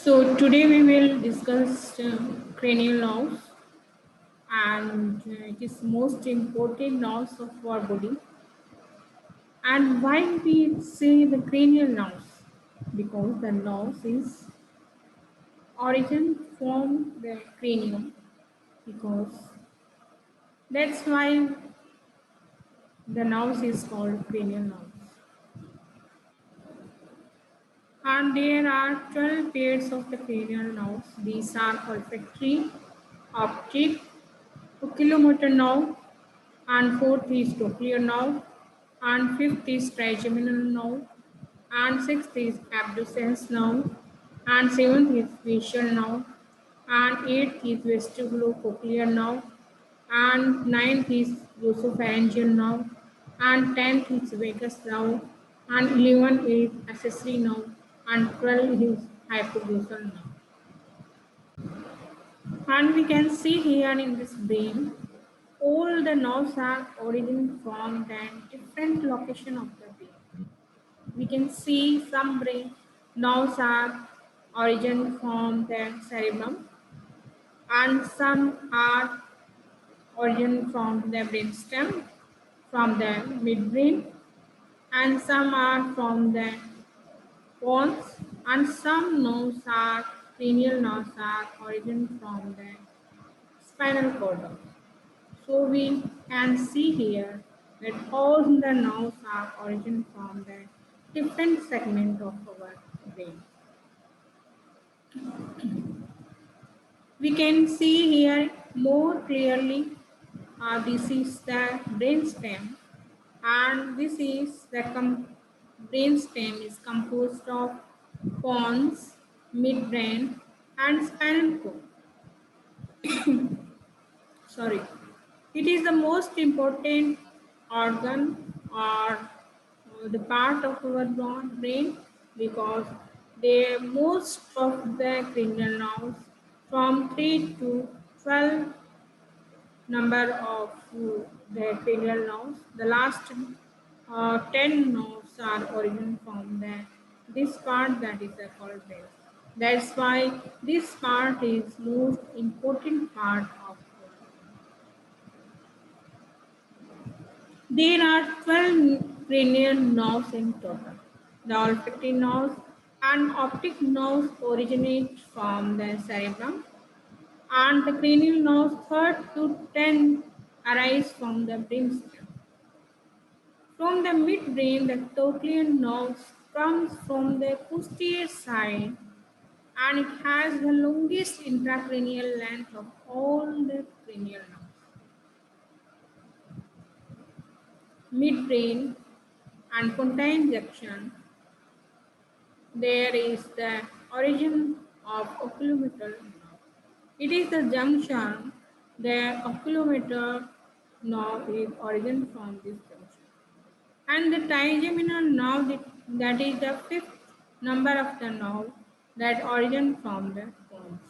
So today we will discuss cranial nerves and it is most important nerves of our body. And why we say the cranial nerves? Because the nerves is origin from the cranium. Because that's why the nerves is called cranial nerves. And there are 12 pairs of the cranial nerves. These are olfactory, optic, oculomotor nerve, and fourth is cochlear nerve, and fifth is trigeminal nerve, and sixth is abducens nerve, and seventh is facial nerve, and eighth is vestibulocochlear nerve, and ninth is glossopharyngeal nerve, and 10th is vagus nerve, and 11th is accessory nerve, and 12th is hypoglossal nerve. And we can see here in this brain, all the nerves are origin from the different location of the brain. We can see some brain nerves are origin from the cerebrum, and some are origin from the brainstem, from the midbrain, and some are from the pons, and some nerves are cranial nerves are origin from the spinal cord. So we can see here that all the nerves are origin from the different segment of our brain. We can see here more clearly this is the brain stem, and this is the brain stem is composed of pons, midbrain, and spinal cord. Sorry, it is the most important organ or the part of our brain because they most of the cranial nerves from 3 to 12 number of the cranial nerves. The last 10 nerves are origin from this part that is called brain. That's why this part is most important part of. There are 12 cranial nerves in total. The olfactory nerves and optic nerves originate from the cerebrum, and the cranial nerves 3rd to 10 arise from the brainstem. From the midbrain, the cochlear nerve comes from the posterior side, and it has the longest intracranial length of all the cranial nerves. Midbrain and pontine junction, there is the origin of oculomotor nerve. It is the junction, the oculomotor nerve is origin from this junction. And the trigeminal nerve, that is the 5th number of the nerve that origin from the pons.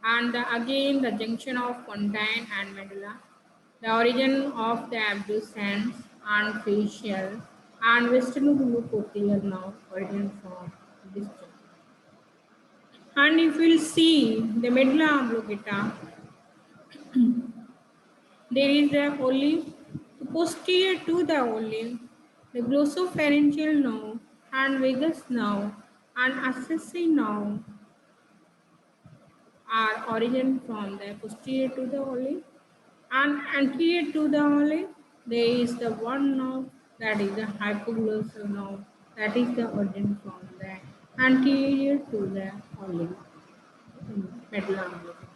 And again the junction of pontine and medulla, the origin of the abducens and facial and vestibulocochlear nerve origin from this junction. And if we'll see the medulla oblongata, there is a olive posterior to the olive, the glossopharyngeal nerve and vagus nerve and accessory nerve are origin from the posterior to the olive, and anterior to the olive there is the one nerve that is the hypoglossal nerve, that is the origin from the anterior to the olive medulla oblongata.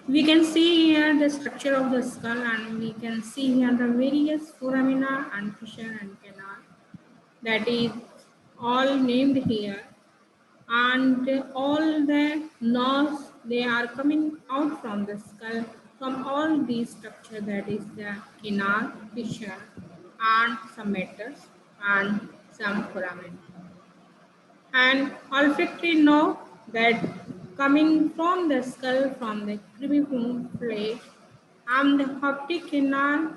We can see here the structure of the skull, and we can see here the various foramina and fissure and canal that is all named here, and all the nerves they are coming out from the skull from all these structure, that is the canal, fissure and some metals and some foramen. And olfactory nerve that coming from the skull from the cribriform flesh, and the optic canal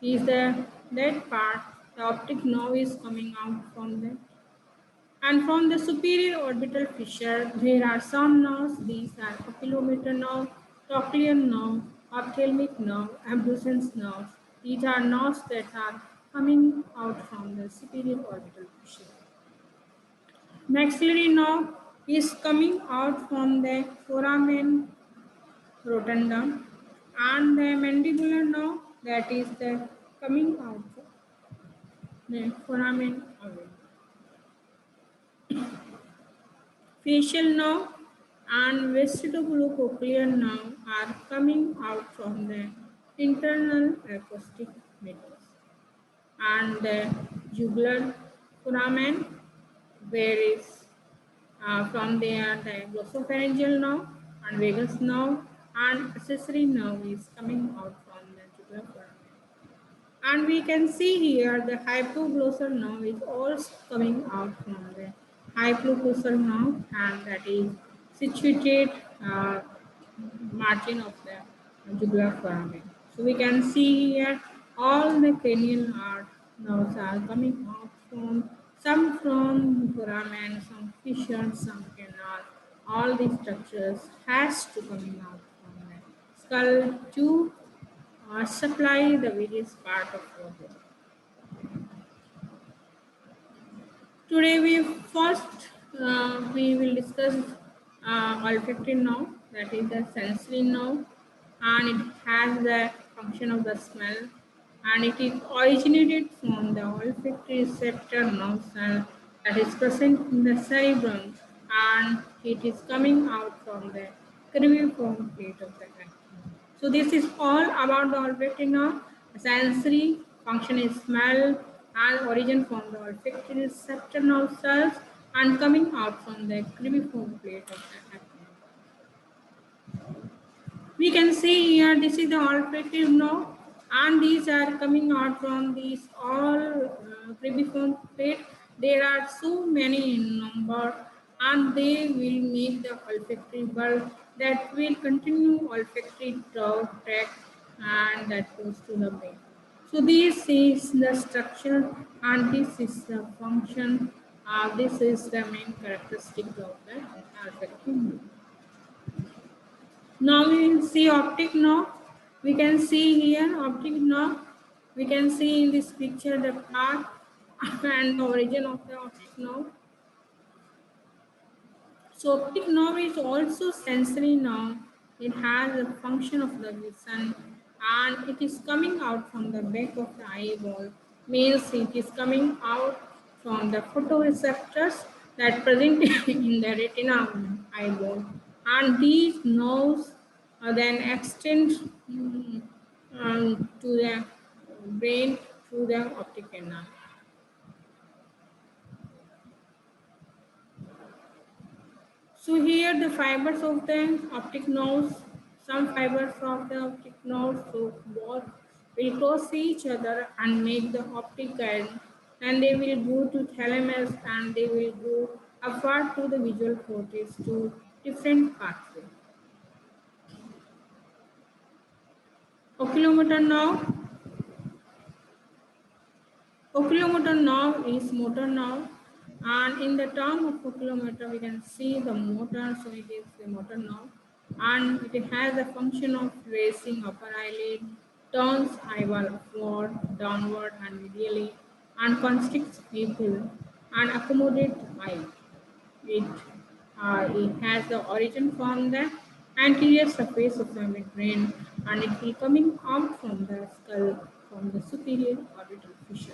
is the that part. The optic nerve is coming out from the And from the superior orbital fissure, there are some nerves. These are oculomotor nerve, cochlear nerve, ophthalmic nerve, abducens nerves. These are nerves that are coming out from the superior orbital fissure. Maxillary nerve is coming out from the foramen rotundum, and the mandibular nerve that is the coming out from the foramen ovale. Facial nerve and vestibulocochlear nerve are coming out from the internal acoustic meatus, and the jugular foramen, where is from there the glossopharyngeal nerve and vagus nerve and accessory nerve is coming out from the jugular foramen. And we can see here the hypoglossal nerve is also coming out from the hypoglossal nerve, and that is situated margin of the jugular foramen. So we can see here all the cranial nerves are coming out from foramen, some fissure, some canal. All these structures has to coming out from the skull to supply the various part of your body. Today we will discuss olfactory nerve, that is the sensory nerve, and it has the function of the smell, and it is originated from the olfactory receptor nerve cell that is present in the cerebrum, and it is coming out from the cribriform plate of the eye. So this is all about the olfactory nerve. Sensory function is smell and origin from the olfactory receptor nerve cells and coming out from the cribriform plate of the eye. We can see here this is the olfactory nerve, and these are coming out from these all cribriform plate. There are so many in number, and they will make the olfactory bulb that will continue olfactory tract, and that goes to the brain. So this is the structure and this is the function. This is the main characteristic of the olfactory nerve. Now we will see optic nerve. We can see here optic nerve. We can see in this picture the part and the origin of the optic nerve. So optic nerve is also sensory nerve. It has a function of the vision, and it is coming out from the back of the eyeball. Means it is coming out from the photoreceptors that present in the retina of the eyeball. And these nerves then extend to the brain through the optic canal. So here the fibers of the optic nerves, some fibers of the optic nerves so both will cross each other and make the optic guide, and they will go to thalamus and they will go upward to the visual cortex to different pathways. Oculomotor nerve. Oculomotor nerve is motor nerve, and in the term of oculomotor we can see the motor, so it is the motor nerve, and it has a function of raising upper eyelid, turns eyeball upward, downward and medially, and constricts pupil and accommodate eye. It has the origin from the anterior surface of the midbrain, and it will coming out from the skull from the superior orbital fissure.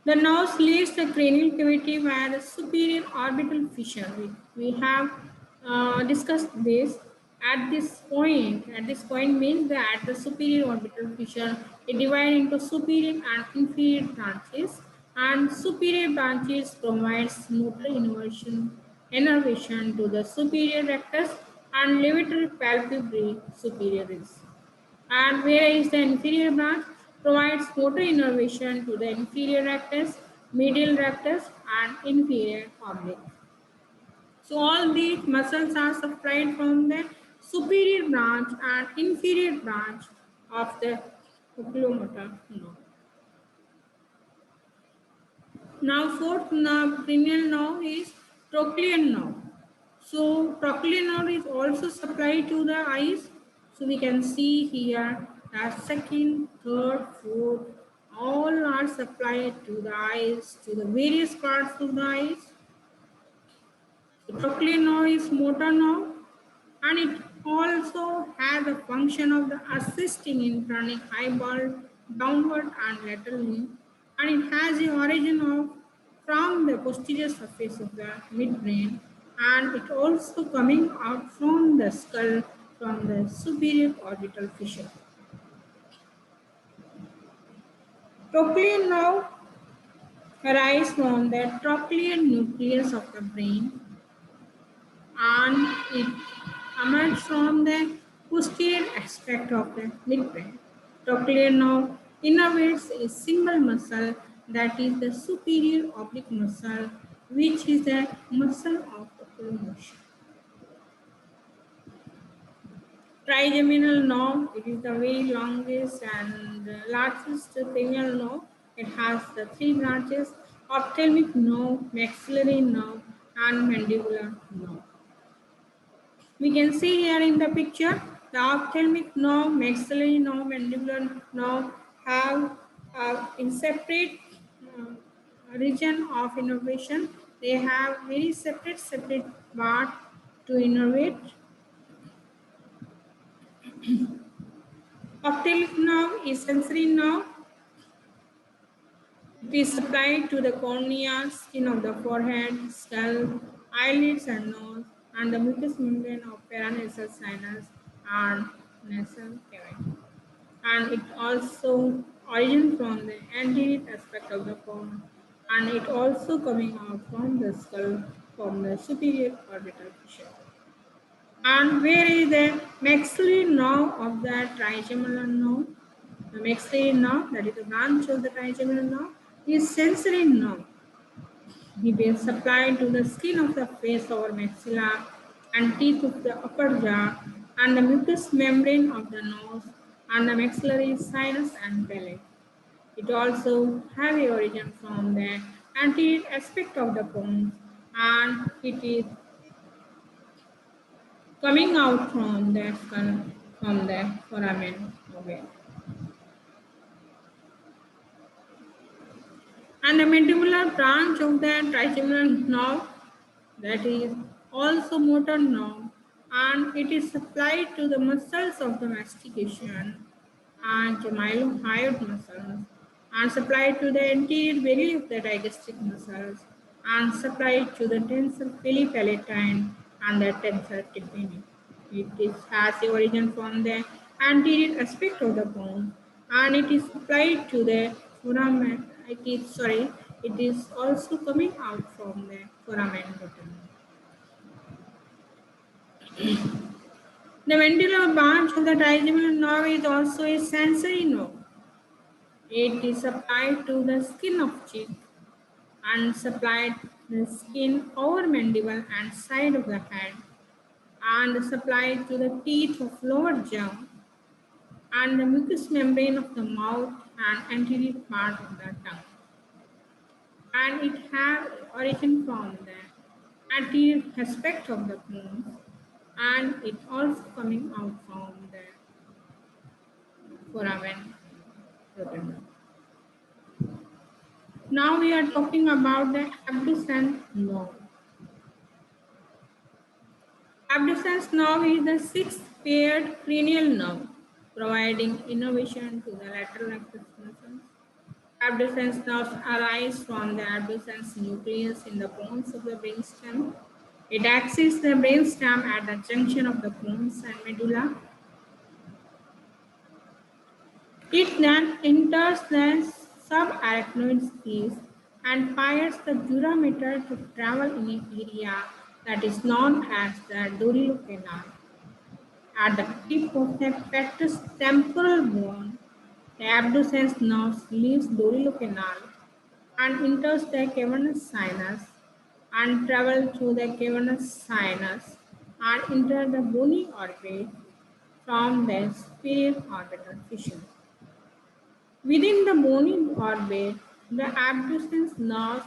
The nerve leads the cranial cavity via the superior orbital fissure. We have discussed this at this point. At this point means that the superior orbital fissure is divided into superior and inferior branches, and superior branches provides motor innervation to the superior rectus and levator palpebrae superioris, and whereas the inferior branch provides motor innervation to the inferior rectus, medial rectus, and inferior oblique. So all these muscles are supplied from the superior branch and inferior branch of the oculomotor nerve. Now fourth nerve, cranial nerve is trochlear nerve. So trochlear nerve is also supplied to the eyes. So we can see here that second, third, fourth, all are supplied to the eyes, to the various parts of the eyes. So trochlear nerve is motor nerve, and it also has the function of the assisting in turning eyeball downward and laterally, and it has the origin of from the posterior surface of the midbrain, and it also coming out from the skull from the superior orbital fissure. Trochlear nerve arises from the trochlear nucleus of the brain, and it emerges from the posterior aspect of the midbrain. Trochlear nerve innervates a single muscle, that is the superior oblique muscle, which is the muscle of ocular motion. Trigeminal nerve, it is the very longest and largest cranial nerve. It has the three branches: ophthalmic nerve, maxillary nerve, and mandibular nerve. We can see here in the picture the ophthalmic nerve, maxillary nerve, mandibular nerve have in separate region of innervation. They have very separate part to innervate. Ophthalmic nerve is sensory nerve. It is supplied to the cornea, skin of the forehead, skull, eyelids and nose, and the mucous membrane of paranasal sinus and nasal cavity. And it also origins from the anterior aspect of the cone, and it also coming out from the skull from the superior orbital fissure. And where is the maxillary nerve of the trigeminal nerve? The maxillary nerve, that is the branch of the trigeminal nerve, is sensory nerve. It is supplied to the skin of the face over maxilla and teeth of the upper jaw and the mucous membrane of the nose and the maxillary sinus and palate. It also has a origin from the anterior aspect of the bones, and it is coming out from the skull from the foramen ovale. And the mandibular branch of the trigeminal nerve, that is also motor nerve, and it is supplied to the muscles of the mastication and mylohyoid muscles, and supplied to the anterior belly of the digestive muscles, and supplied to the tensor palatine and the tensor tympani. Has the origin from the anterior aspect of the bone, and it is supplied to the foramen. It is also coming out from the foramen bottom. The mandibular branch of the trigeminal nerve is also a sensory nerve. It is supplied to the skin of cheek and supplied the skin over mandible and side of the head, and supplied to the teeth of lower jaw and the mucous membrane of the mouth and anterior part of the tongue. And it has origin from the anterior aspect of the bones, and it also coming out from the foramen rotundum. Now we are talking about the abducens nerve. Abducens nerve is the sixth paired cranial nerve, providing innervation to the lateral access muscles. Abducens nerves arise from the abducens nucleus in the bones of the brainstem. It accesses the brainstem at the junction of the bones and medulla. It then enters the subarachnoid space and fires the dura mater to travel in an area that is known as the dolichocanal. At the tip of the pectus temporal bone, the abducens nerve leaves dolichocanal and enters the cavernous sinus and travels through the cavernous sinus and enter the bony orbit from the superior orbital fissure. Within the bony orbit, The abducens nerves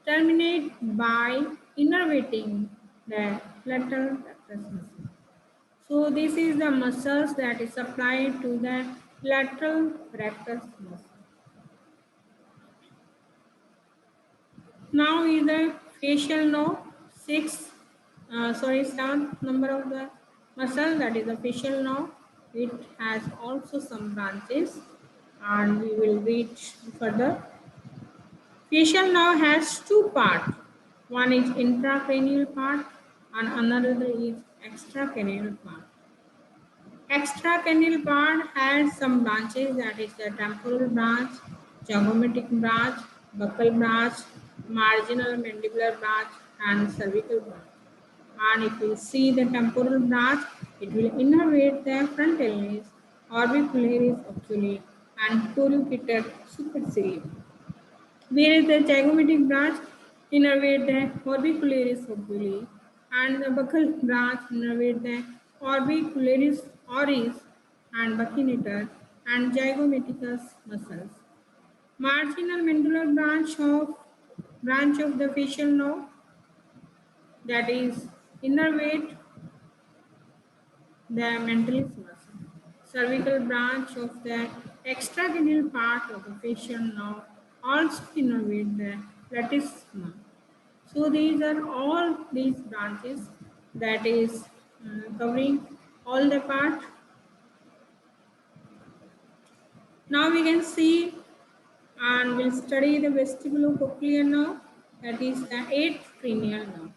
terminate by innervating the lateral rectus muscle. So this is the muscles that is applied to the lateral rectus muscle. Now is the facial nerve, seventh number of the muscle, that is the facial nerve. It has also some branches and we will read further. Facial nerve has two parts. One is intracranial part and another is extracranial part. Extracranial part has some branches, that is the temporal branch, zygomatic branch, buccal branch, marginal mandibular branch and cervical branch. And if you see the temporal branch, it will innervate the frontalis, orbicularis oculi and collocator supercilium. Whereas the zygomatic branch innervate the orbicularis oculi and the buccal branch innervate the orbicularis oris and buccinator and zygomaticus muscles. Marginal mandibular branch of the facial nerve, that is innervate the mandibular muscle. Cervical branch of the extracranial part of the facial nerve also innervate the platysma. So these are all these branches that is covering all the part. Now we can see and we'll study the vestibulocochlear nerve, that is the eighth cranial nerve.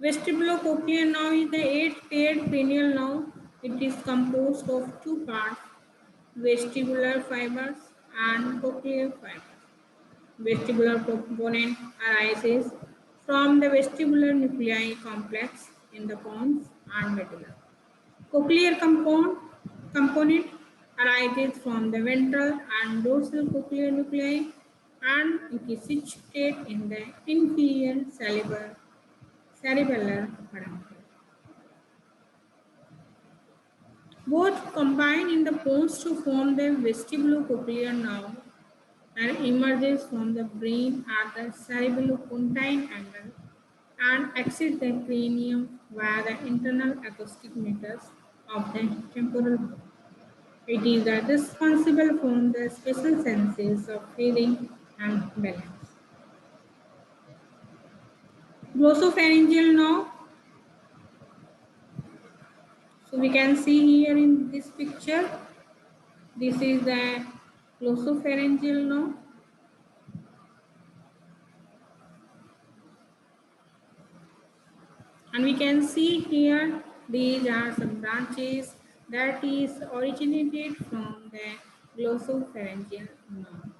Vestibulocochlear nerve is the eighth cranial nerve. It is composed of two parts, vestibular fibers and cochlear fibers. Vestibular component arises from the vestibular nuclei complex in the pons and medulla. Cochlear component arises from the ventral and dorsal cochlear nuclei and it is situated in the inferior cerebellar peduncle. Both combine in the pons to form the vestibulocochlear nerve and emerges from the brain at the cerebellopontine angle and exits the cranium via the internal acoustic metres of the temporal bone. It is responsible for the special senses of hearing and balance. Glossopharyngeal nerve. So we can see here in this picture, this is the glossopharyngeal nerve. And we can see here these are some branches that is originated from the glossopharyngeal nerve.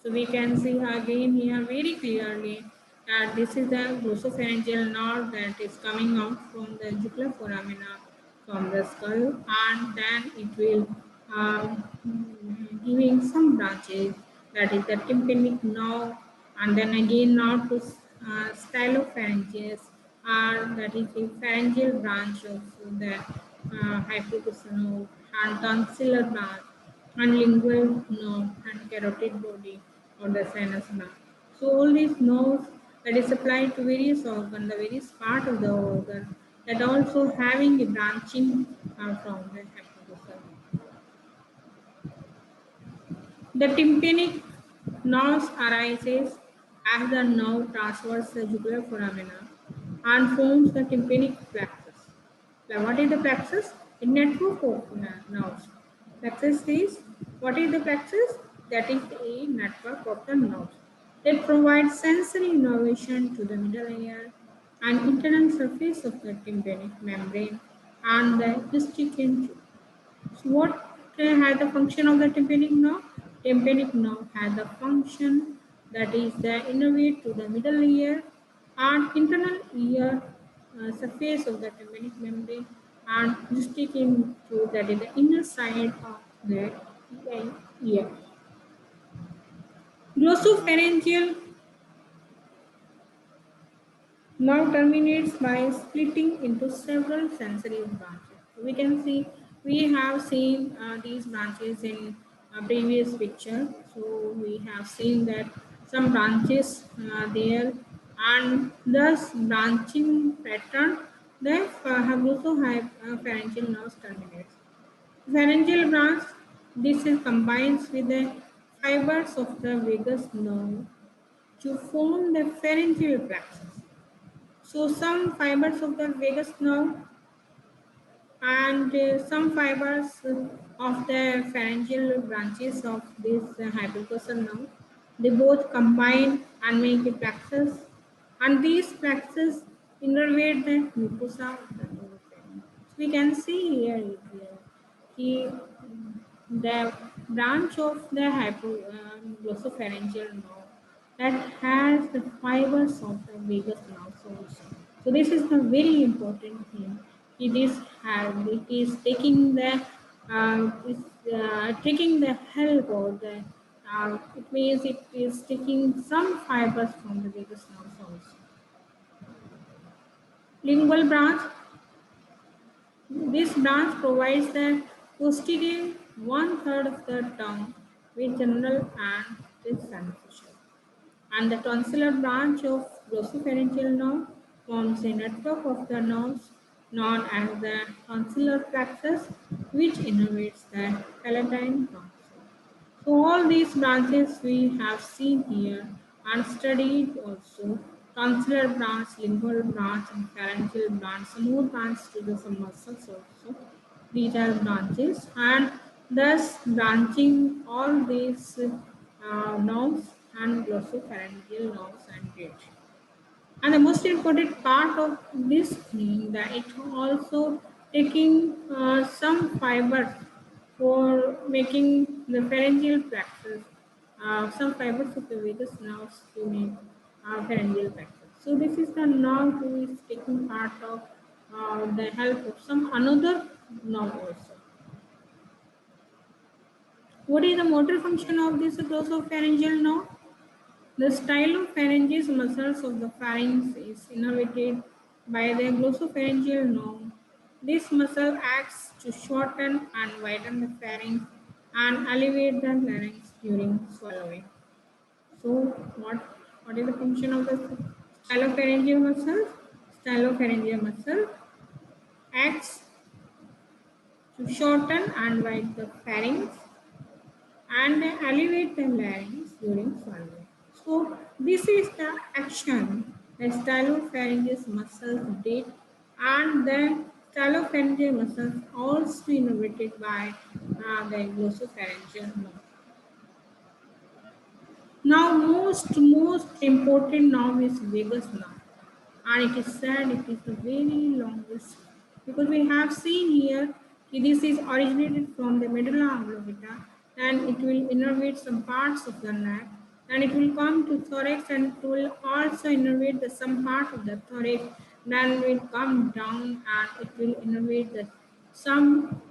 So we can see again here very clearly that this is the glossopharyngeal nerve that is coming out from the jugular foramina from the skull, and then it will giving some branches, that is the tympanic nerve, and then again now to stylopharyngeus, or that is the pharyngeal branch of the hypoglossal nerve, and tonsillar branch, and lingual nerve, and carotid body or the sinus nerve. So all these nerves that is applied to various organ, the various part of the organ, that also having a branching from the hypoglossal nerve. The tympanic nerve arises as the nerve transverses the jugular foramina and forms the tympanic plexus. Now, what is the plexus? A network of nerves. Plexus is, what is the plexus? That is a network of the nerves that provides sensory innervation to the middle ear and internal surface of the tympanic membrane and the distichant tube. So what has the function of the tympanic nerve? Tympanic nerve has the function that is the innervate to the middle ear and internal ear surface of the tympanic membrane and distichant tube, that is the inner side of the ear. Glossopharyngeal Now terminates by splitting into several sensory branches. We can see we have seen these branches in a previous picture. So we have seen that some branches are there, and thus branching pattern they have also have pharyngeal nerves terminates. Pharyngeal branch, this is combines with the fibers of the vagus nerve to form the pharyngeal plexus. So some fibers of the vagus nerve and some fibers of the pharyngeal branches of this hypoglossal nerve, they both combine and make a plexus, and these plexus innervate the mucosa of the oropharynx. So we can see here, he, the branch of the glossopharyngeal nerve that has the fibers of the vagus nerve also. So this is the very important thing. It is taking the taking the help or the it means it is taking some fibers from the vagus nerve also. Lingual branch. This branch provides the posterior one-third of the tongue with general and beneficial. And the tonsillar branch of glossopharyngeal nerve forms a network of the nerves known as the tonsillar plexus, which innervates the palatine tonsil. So all these branches we have seen here and studied also. Tonsillar branch, lingual branch, and pharyngeal branch. Some more branches to the some muscles also. These are branches, and thus branching all these nerves and glossopharyngeal nerves and bridge. And the most important part of this thing that it also taking some fiber for making the pharyngeal plexus, some fibers of the vagus nerves to make pharyngeal plexus. So this is the nerve who is taking part of the help of some another nerve also. What is the motor function of this glossopharyngeal nerve? The stylopharyngeal muscles of the pharynx is innervated by the glossopharyngeal nerve. This muscle acts to shorten and widen the pharynx and elevate the larynx during swallowing. So, what is the function of the stylopharyngeal muscle? Stylopharyngeal muscle acts to shorten and widen the pharynx and elevate the larynx during swallowing. So this is the action the stylopharyngeal muscles did, and the stylopharyngeal muscles also innervated by the glossopharyngeal nerve. Now most important nerve is vagus nerve, and it is said it is the very longest because we have seen here this is originated from the medulla oblongata and it will innervate some parts of the neck and it will come to thorax and it will also innervate the some part of the thorax, then will come down and it will innervate the some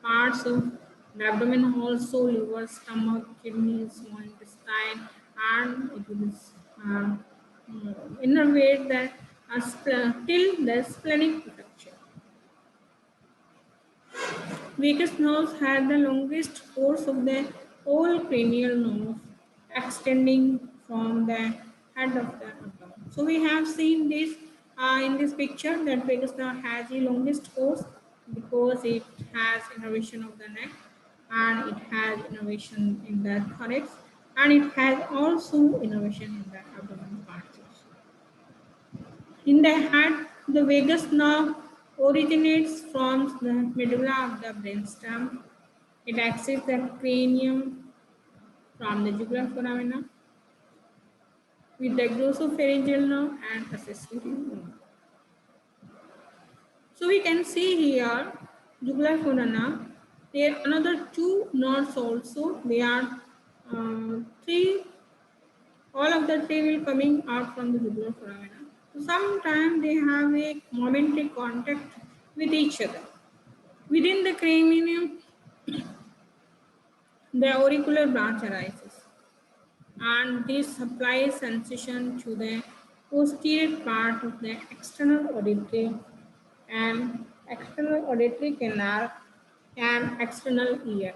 parts of the abdomen also, liver, stomach, kidneys, small intestine, and it will uh, innervate the till the splenic prefecture. Vagus nerves have the longest course of the whole cranial nerve, extending from the head of the abdomen. So we have seen this in this picture that vagus nerve has the longest course because it has innervation of the neck and it has innervation in the thorax and it has also innervation in the abdomen parts also. In the head, the vagus nerve originates from the medulla of the brainstem. It accesses the cranium from the jugular foramina with the glossopharyngeal nerve and accessory nerve. So we can see here jugular foramina. There are another two nerves also. They are three. All of the three will coming out from the jugular foramina. So sometimes they have a momentary contact with each other. Within the cranium, the auricular branch arises, and this supplies sensation to the posterior part of the external auditory canal and external ear.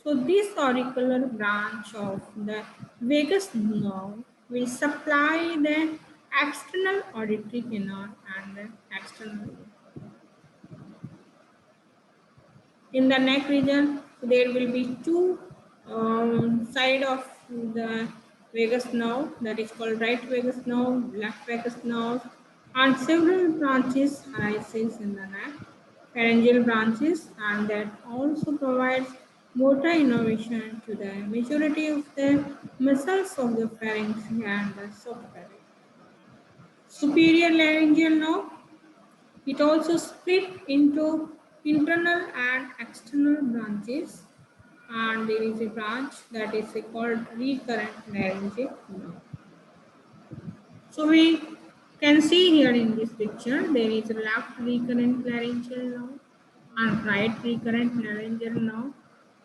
So this auricular branch of the vagus nerve will supply the external auditory canal and the external ear. In the neck region, there will be two side of the vagus nerve, that is called right vagus nerve, left vagus nerve, and several branches arises in the neck, pharyngeal branches, and that also provides motor innervation to the majority of the muscles of the pharynx and the subpharynx. Superior laryngeal nerve, it also split into internal and external branches, and there is a branch that is called recurrent laryngeal nerve. So we can see here in this picture there is a left recurrent laryngeal nerve and right recurrent laryngeal nerve,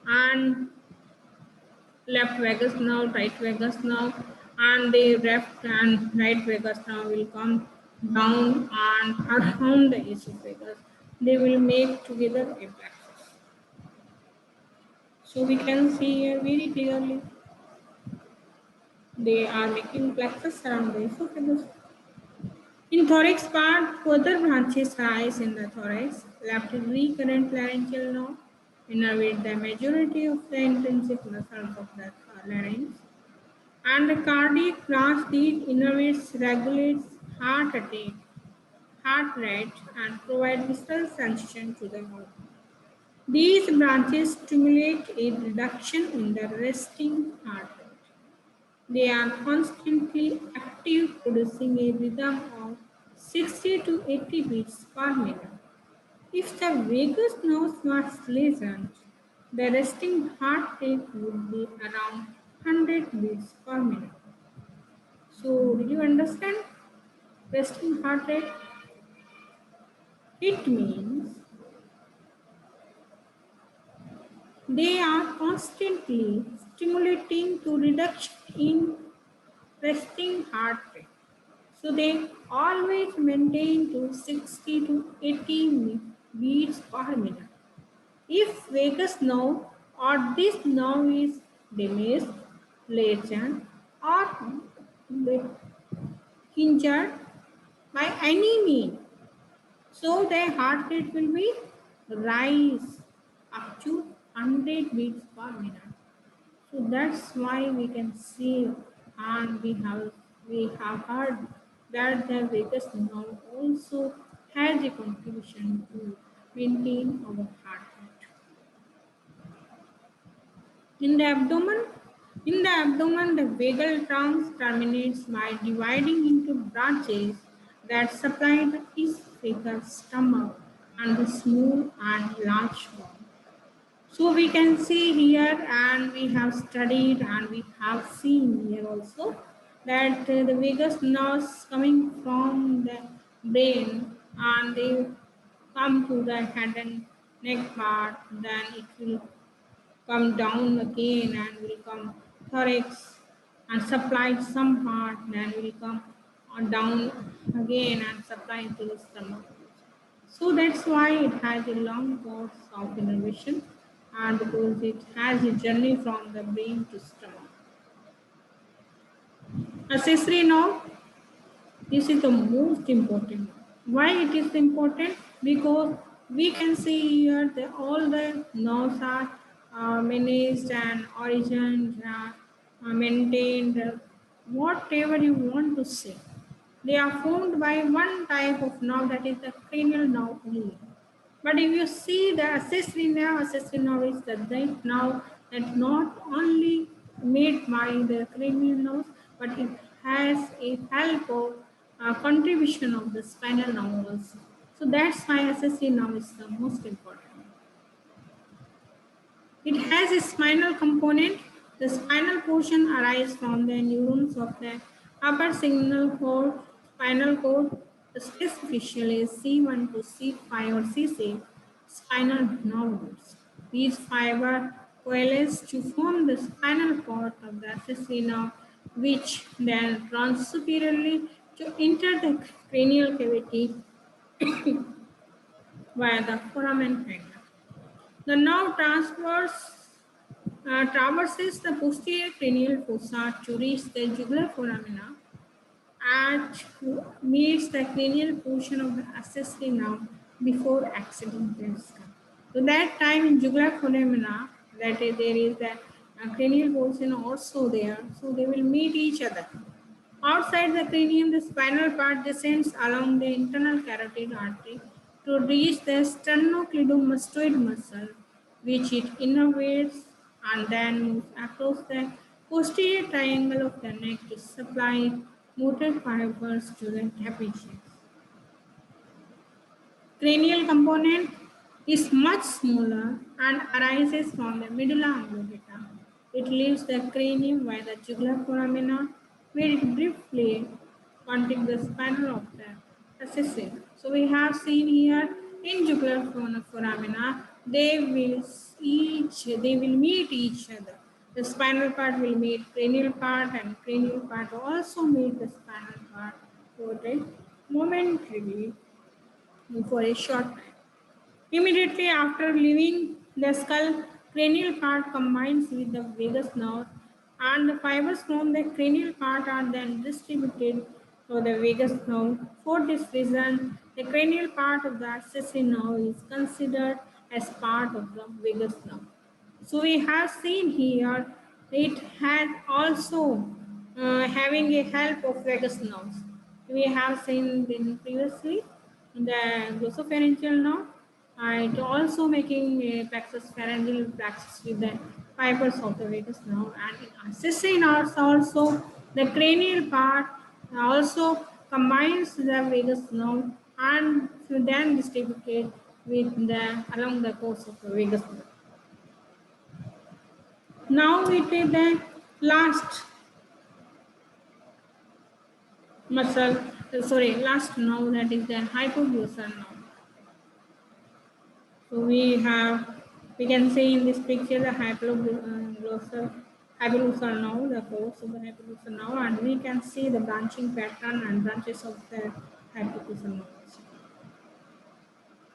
and left vagus nerve, right vagus nerve, and the left and right vagus nerve will come down and around the esophagus. They will make together a plexus. So we can see here very clearly they are making plexus around the esophagus. In thorax part, further branches rise in the thorax. Left is recurrent laryngeal nerve, innervate the majority of the intrinsic muscles of the larynx. And the cardiac branch that innervates, regulates heart attack, heart rate, and provide visceral sensation to the heart. These branches stimulate a reduction in the resting heart rate. They are constantly active, producing a rhythm of 60 to 80 beats per minute. If the vagus nerve was lessened, the resting heart rate would be around 100 beats per minute. So, did you understand? Resting heart rate? It means they are constantly stimulating to reduction in resting heart rate. So they always maintain to 60 to 80 beats per minute. If vagus nerve or this nerve is damaged, lessened, or injured by any means, so their heart rate will be rise up to 100 beats per minute. So that's why we can see and we have heard that the vagus nerve also has a contribution to maintain our heart rate. In the abdomen, the vagal trunk terminates by dividing into branches that supply the esophagus, stomach, and the small and large bowel. So we can see here, and we have studied, and we have seen here also that the vagus nerves coming from the brain and they come to the head and neck part, then it will come down again and will come thorax and supply some part, then will come on down again and supply to the stomach. So that's why it has a long course of innervation and because it has a journey from the brain to stomach. Accessory nerve, this is the most important. Why it is important? Because we can see here that all the nerves are managed and origined, maintained, whatever you want to say. They are formed by one type of nerve, that is the cranial nerve only. But if you see the accessory nerve is the nerve that not only made by the cranial nerves, but it has a help of contribution of the spinal nerve also. So that's why accessory nerve is the most important. It has a spinal component. The spinal portion arises from the neurons of the upper spinal cord, specifically C1 to C5 or C6 spinal nerves. These fiber coalesce to form the spinal cord of the accessory nerve, which then runs superiorly to enter the cranial cavity via the foramen magnum. The nerve traverses the posterior cranial fossa to reach the jugular foramina and meets the cranial portion of the accessory nerve before exiting the skull. So that time in jugular foramina, that is, there is the cranial portion also there, so they will meet each other. Outside the cranium, the spinal part descends along the internal carotid artery to reach the sternocleidomastoid muscle, which it innervates and then moves across the posterior triangle of the neck to supply motor fibers to the trapezius. Cranial component is much smaller and arises from the medulla oblongata. It leaves the cranium via the jugular foramina, where it briefly contacts the spinal of the assassin. So we have seen here in jugular foramina, they will meet each other. The spinal part will meet cranial part, and cranial part also meet the spinal part for a momentarily for a short time. Immediately after leaving the skull, cranial part combines with the vagus nerve, and the fibers from the cranial part are then distributed to the vagus nerve. For this reason, the cranial part of the accessory nerve is considered as part of the vagus nerve. So we have seen here it had also having a help of vagus nerves. We have seen in previously the glossopharyngeal nerve. It also making a plexus pharyngeal plexus with the fibers of the vagus nerve, and in accessory nerves also the cranial part also combines the vagus nerve and then distributed with the along the course of the vagus nerve. Now it is the last muscle, last nerve, that is the hypoglossal nerve. So we can see in this picture the hypoglossal nerve, the course of the hypoglossal nerve, and we can see the branching pattern and branches of the hypoglossal nerve.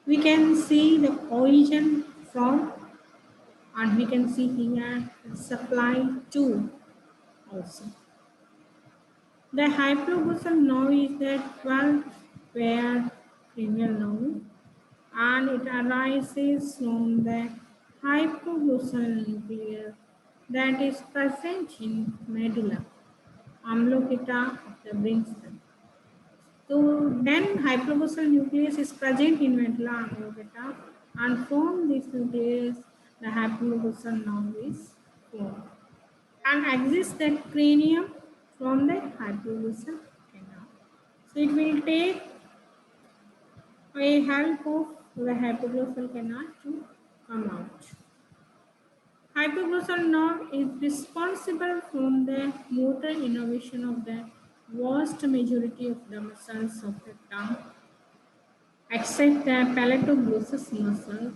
We can see the origin from, and we can see here supply to also. The hypoglossal nerve is the 12th paired cranial nerve, and it arises from the hypoglossal nucleus that is present in medulla oblongata of the brainstem. So then hypoglossal nucleus is present in medulla oblongata, and from this nucleus the hypoglossal nerve is formed and exists the cranium from the hypoglossal canal. So it will take a help of the hypoglossal canal to come out. Hypoglossal nerve is responsible from the motor innervation of the vast majority of the muscles of the tongue, except the palatoglossus muscle.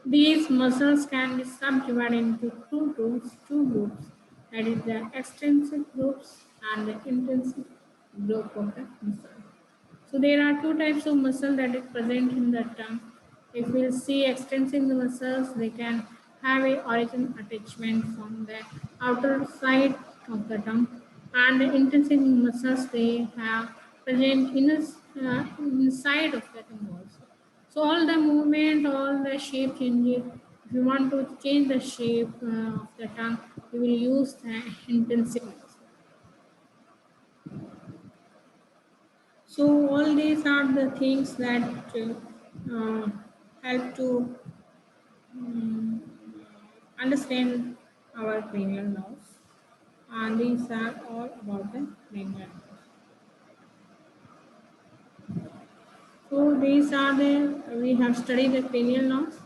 These muscles can be subdivided into two groups, that is the extensive groups and the intensive group of the muscle. So there are two types of muscle that is present in the tongue. If we see extensive muscles, they can have a origin attachment from the outer side of the tongue, and the intensive muscles they have present inside of the tongue also. So all the movement, all the shape changes. If you want to change the shape of the tongue, you will use the intensive muscle. So all these are the things that uh, help to understand our cranial nerves, and these are all about the cranial nerves. So these are the we have studied the cranial nerves.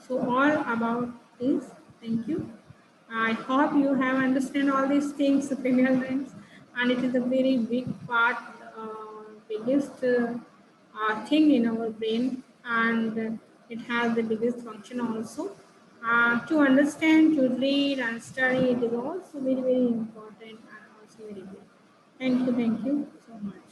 So all about this. Thank you. I hope you have understand all these things, the cranial nerves, and it is a very big part, biggest thing in our brain, and it has the biggest function also. To understand, to read and study, it is also very important and also very good. Thank you so much.